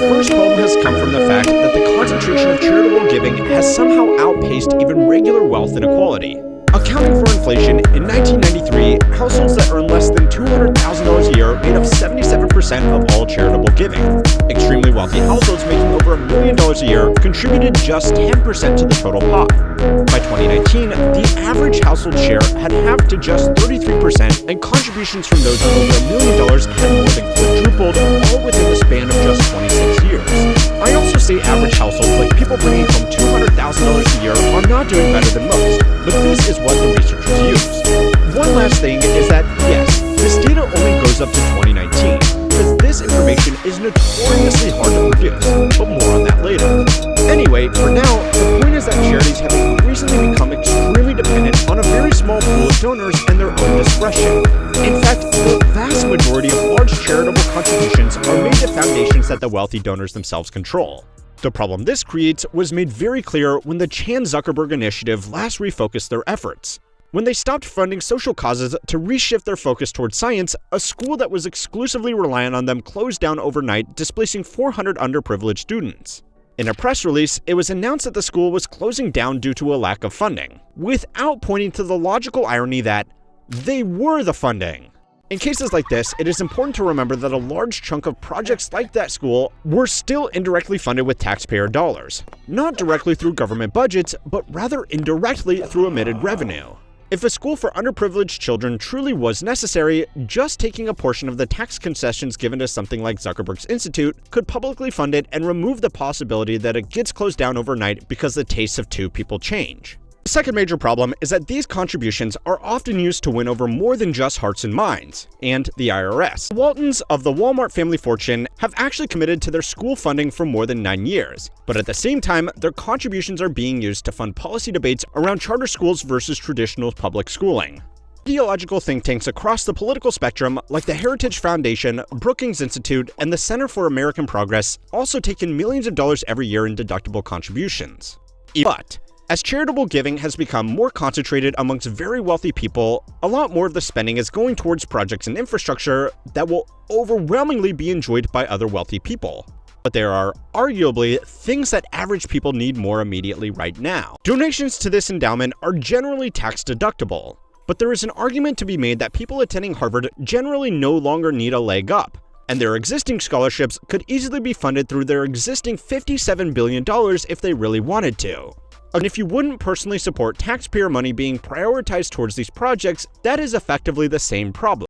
first problem has come from the fact that the concentration of charitable giving has somehow outpaced even regular wealth inequality. Accounting for inflation, in 1993, households that earn less than $200,000 a year made up 77% of all charitable giving. Extremely wealthy households making over $1 million a year contributed just 10% to the total pot. By 2019, the average household share had halved to just 33%, and contributions from those with over $1 million had more than quadrupled, all within the span of just 26 years. I also say average households, like people bringing home $200,000 a year, are not doing better than most, but this is what the researchers used. One last thing is that, yes, this data only goes up to 2019, because this information is notoriously hard to produce, but more on that later. Anyway, for now, the point is that charities have increasingly become extremely dependent on a very small pool of donors and their own discretion. In fact, the vast majority of large charitable contributions are made to foundations that the wealthy donors themselves control. The problem this creates was made very clear when the Chan Zuckerberg Initiative last refocused their efforts. When they stopped funding social causes to reshift their focus towards science, a school that was exclusively reliant on them closed down overnight, displacing 400 underprivileged students. In a press release, it was announced that the school was closing down due to a lack of funding, without pointing to the logical irony that they were the funding. In cases like this, it is important to remember that a large chunk of projects like that school were still indirectly funded with taxpayer dollars, not directly through government budgets, but rather indirectly through emitted revenue. If a school for underprivileged children truly was necessary, just taking a portion of the tax concessions given to something like Zuckerberg's Institute could publicly fund it and remove the possibility that it gets closed down overnight because the tastes of two people change. The second major problem is that these contributions are often used to win over more than just hearts and minds, and the IRS. The Waltons of the Walmart family fortune have actually committed to their school funding for more than 9 years, but at the same time, their contributions are being used to fund policy debates around charter schools versus traditional public schooling. Ideological think tanks across the political spectrum, like the Heritage Foundation, Brookings Institute, and the Center for American Progress, also take in millions of dollars every year in deductible contributions. But as charitable giving has become more concentrated amongst very wealthy people, a lot more of the spending is going towards projects and infrastructure that will overwhelmingly be enjoyed by other wealthy people. But there are, arguably, things that average people need more immediately right now. Donations to this endowment are generally tax deductible, but there is an argument to be made that people attending Harvard generally no longer need a leg up, and their existing scholarships could easily be funded through their existing $57 billion if they really wanted to. And if you wouldn't personally support taxpayer money being prioritized towards these projects, that is effectively the same problem.